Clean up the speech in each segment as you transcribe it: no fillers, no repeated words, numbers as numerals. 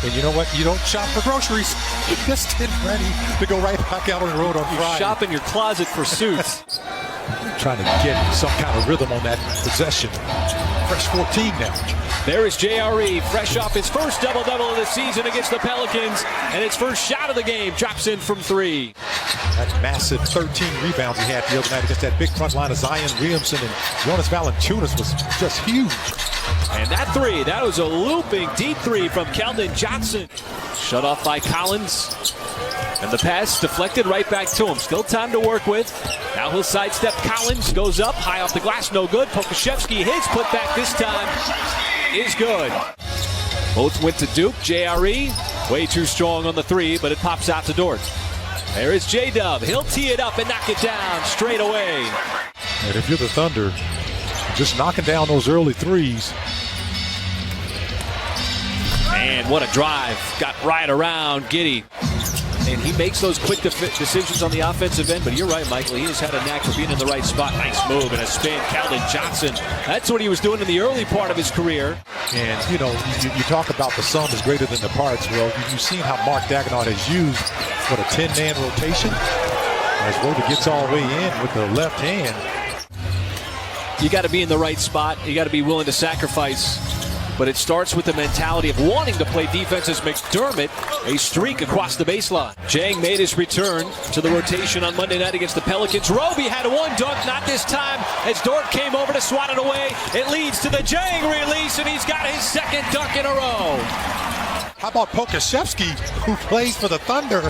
And you know what? You don't shop for groceries. You're just getting ready to go right back out on the road on Friday. You shop in your closet for suits. Trying to get some kind of rhythm on that possession. Fresh 14 now. There is JRE, fresh off his first double-double of the season against the Pelicans, and his first shot of the game drops in from three. That massive 13 rebounds he had the other night against that big front line of Zion Williamson and Jonas Valanciunas was just huge. And that three, that was a looping deep three from Keldon Johnson. Shut off by Collins. And the pass deflected right back to him. Still time to work with. Now he'll sidestep Collins. Goes up, high off the glass, no good. Pokashevsky, his putback this time is good. Both went to Duke. JRE, way too strong on the three, but it pops out to Dort. There is J-Dub. He'll tee it up and knock it down straight away. And if you're the Thunder, just knocking down those early threes. And what a drive. Got right around Giddey. And he makes those quick decisions on the offensive end. But you're right, Michael. He has had a knack for being in the right spot. Nice move and a spin. Keldon Johnson. That's what he was doing in the early part of his career. And, you know, you talk about the sum is greater than the parts. Well, you've seen how Mark Daigneault has used, what, a 10-man rotation? As Roby gets all the way in with the left hand. You got to be in the right spot. You got to be willing to sacrifice. But it starts with the mentality of wanting to play defense as McDermott, a streak across the baseline. Jang made his return to the rotation on Monday night against the Pelicans. Roby had one dunk, not this time, as Dort came over to swat it away. It leads to the Jang release, and he's got his second dunk in a row. How about Pokashevsky, who plays for the Thunder,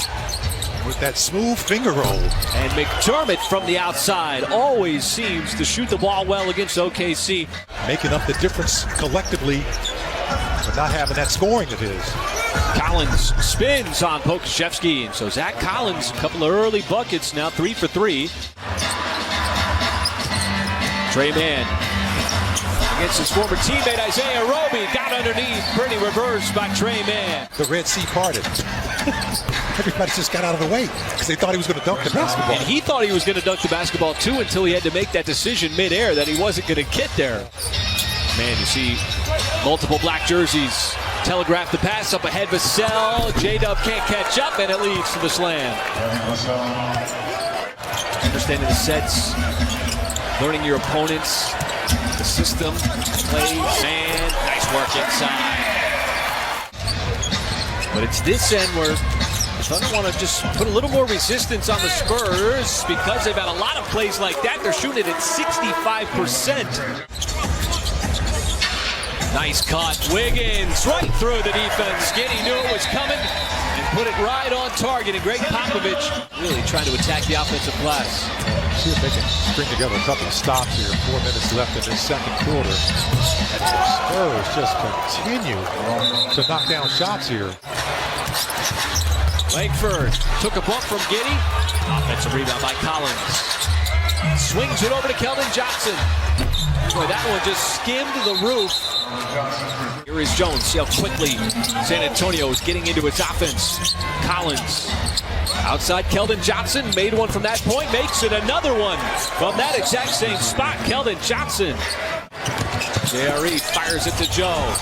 with that smooth finger roll? And McDermott from the outside always seems to shoot the ball well against OKC. Making up the difference collectively, but not having that scoring of his. Collins spins on Pokashevsky, and so Zach Collins, a couple of early buckets, now 3 for 3. Trey Mann against his former teammate Isaiah Roby, got underneath, pretty reversed by Trey Mann. The Red Sea parted. Everybody just got out of the way because they thought he was going to dunk the basketball. And he thought he was going to dunk the basketball too until he had to make that decision midair that he wasn't going to get there. Man, you see multiple black jerseys telegraph the pass up ahead. Vassell, J-Dub can't catch up, and it leads to the slam. Understanding the sets, learning your opponents, the system, plays, man, nice work inside. But it's this end where the Thunder want to just put a little more resistance on the Spurs because they've had a lot of plays like that. They're shooting it at 65%. Nice cut. Wiggins right through the defense. Giddey knew it was coming and put it right on target. And Greg Popovich really trying to attack the offensive glass. See if they can string together a couple of stops here. 4 minutes left in this second quarter. And the Spurs just continue to knock down shots here. Langford took a bump from Giddey. Offensive rebound by Collins. Swings it over to Keldon Johnson. Boy, that one just skimmed the roof. Here is Jones. See how quickly San Antonio is getting into its offense. Collins. Outside Keldon Johnson. Made one from that point. Makes it another one from that exact same spot. Keldon Johnson. JRE fires it to Joe.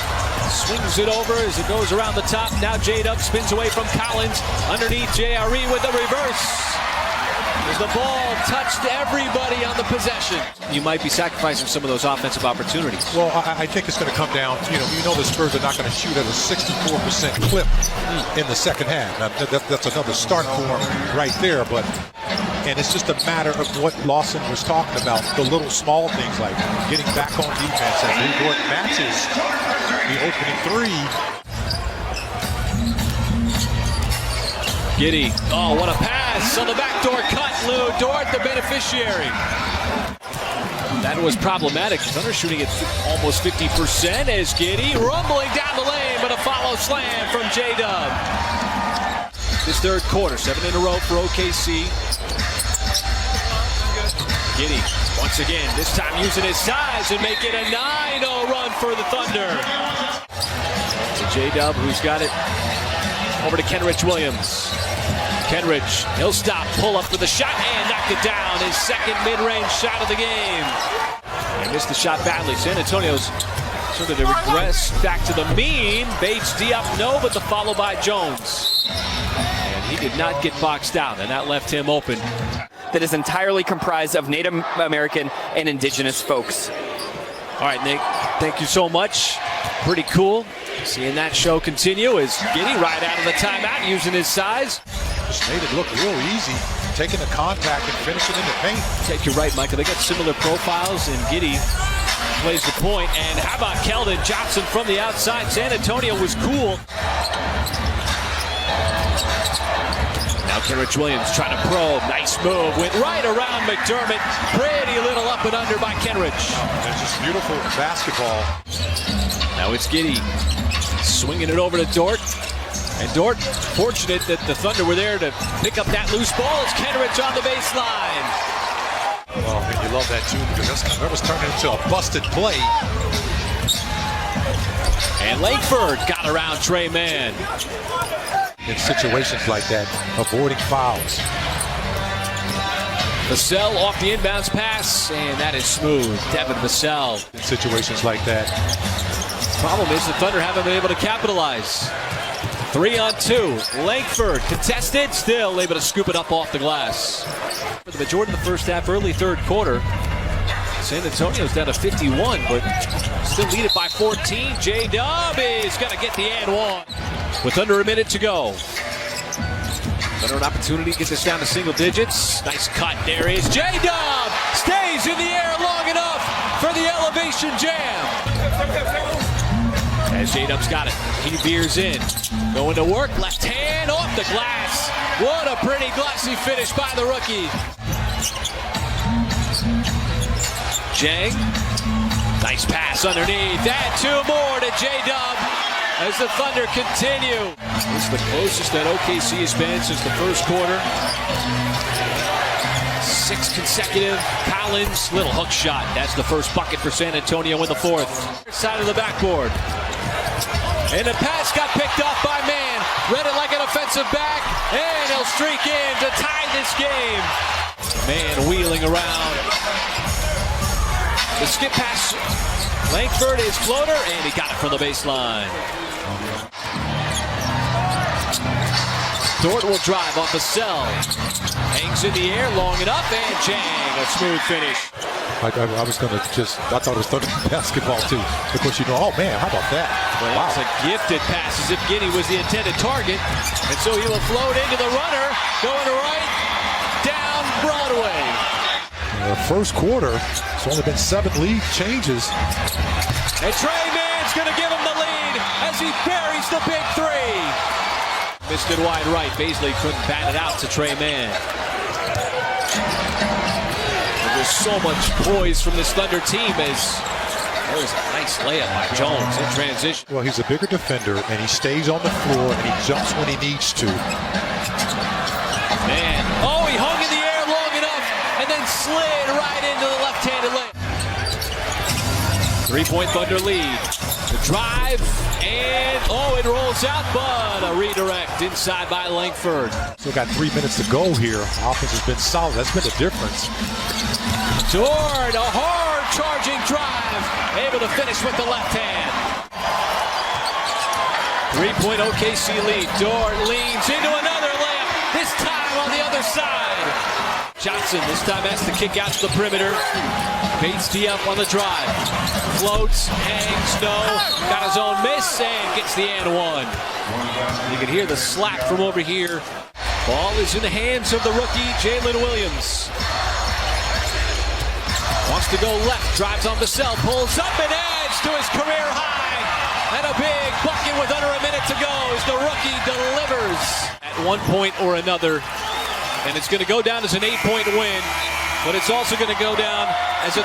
Swings it over as it goes around the top. Now J-Dub spins away from Collins. Underneath JRE with the reverse. As the ball touched everybody on the possession. You might be sacrificing some of those offensive opportunities. Well, I think it's going to come down, you know the Spurs are not going to shoot at a 64% clip in the second half. Now, that's another start for them right there, and it's just a matter of what Lawson was talking about, the little small things like getting back on defense as New York matches the opening three. Giddey, oh, what a pass on the backdoor cut. Lou Dort, the beneficiary. That was problematic. Thunder shooting at almost 50% as Giddey rumbling down the lane, but a follow slam from J-Dub. This third quarter, 7 in a row for OKC. Giddey, once again, this time using his size and make it a 9-0 run for the Thunder. To J-Dub, who's got it over to Kenrich Williams. Kenrich, he'll stop, pull up for the shot, and knock it down. His second mid-range shot of the game. They missed the shot badly. San Antonio's So did it regress back to the mean? Bates, Diop, no, but the follow by Jones. And he did not get boxed out, and that left him open. That is entirely comprised of Native American and indigenous folks. All right, Nick, thank you so much. Pretty cool. Seeing that show continue is Giddey right out of the timeout using his size. Just made it look real easy, taking the contact and finishing in the paint. Take you right, Michael. They got similar profiles, and Giddey plays the point. And how about Keldon Johnson from the outside? San Antonio was cool. Now Kenrich Williams trying to probe. Nice move. Went right around McDermott. Pretty little up and under by Kenrich. It's just beautiful basketball. Now it's Giddey swinging it over to Dort. And Dort, fortunate that the Thunder were there to pick up that loose ball. It's Kenrich on the baseline. Well, and you love that too, because that was turning into a busted play. And Langford got around Trey Mann. In situations like that, avoiding fouls. Vassell off the inbounds pass, and that is smooth. Devin Vassell. In situations like that. Problem is the Thunder haven't been able to capitalize. 3-on-2. Langford contested, still able to scoop it up off the glass. For the majority of the first half, early third quarter, San Antonio's down to 51, but still lead it by 14. J-Dub is going to get the and one with under a minute to go. Thunder an opportunity to get this down to single digits. Nice cut. There is J-Dub. Stays in the air long enough for the elevation jam. As J-Dub's got it, he veers in. Going to work, left hand off the glass. What a pretty glassy finish by the rookie. Jang, nice pass underneath. And two more to J-Dub as the Thunder continue. It's the closest that OKC has been since the first quarter. 6 consecutive. Collins, little hook shot. That's the first bucket for San Antonio in the fourth. Side of the backboard. And the pass got picked off by Mann. Read it like an offensive back. And he'll streak in to tie this game. Mann wheeling around. The skip pass. Langford is floater, and he got it from the baseline. Dort will drive off Vassell. Hangs in the air long enough, and Jang, a smooth finish. I thought it was Thunder basketball too. Because oh man, how about that? Well, wow. It's a gifted pass as if Giddey was the intended target. And so he will float into the runner, going to right, down Broadway. In the first quarter, it's only been 7 lead changes. And Trey Mann's going to give him the lead as he buries the big three. Missed it wide right. Baisley couldn't bat it out to Trey Mann. There's so much poise from this Thunder team as there's a nice layup by Jones in transition. Well, he's a bigger defender, and he stays on the floor, and he jumps when he needs to. Man, oh, he hung in the air long enough and then slid right into the left-handed layup. 3-point Thunder lead. The drive, and oh, it rolls out, but a redirect inside by Langford. Still got 3 minutes to go here. Offense has been solid. That's been the difference. Dort, a hard charging drive, able to finish with the left hand. 3-point OKC lead. Dort leans into another layup, this time on the other side. Johnson this time has to kick out to the perimeter. Bates Diop on the drive. Floats, hangs, no. Got his own miss and gets the and one. You can hear the slap from over here. Ball is in the hands of the rookie, Jalen Williams. Wants to go left, drives on Vassell, pulls up and adds to his career high. And a big bucket with under a minute to go as the rookie delivers at one point or another. And it's going to go down as an 8-point win, but it's also going to go down as a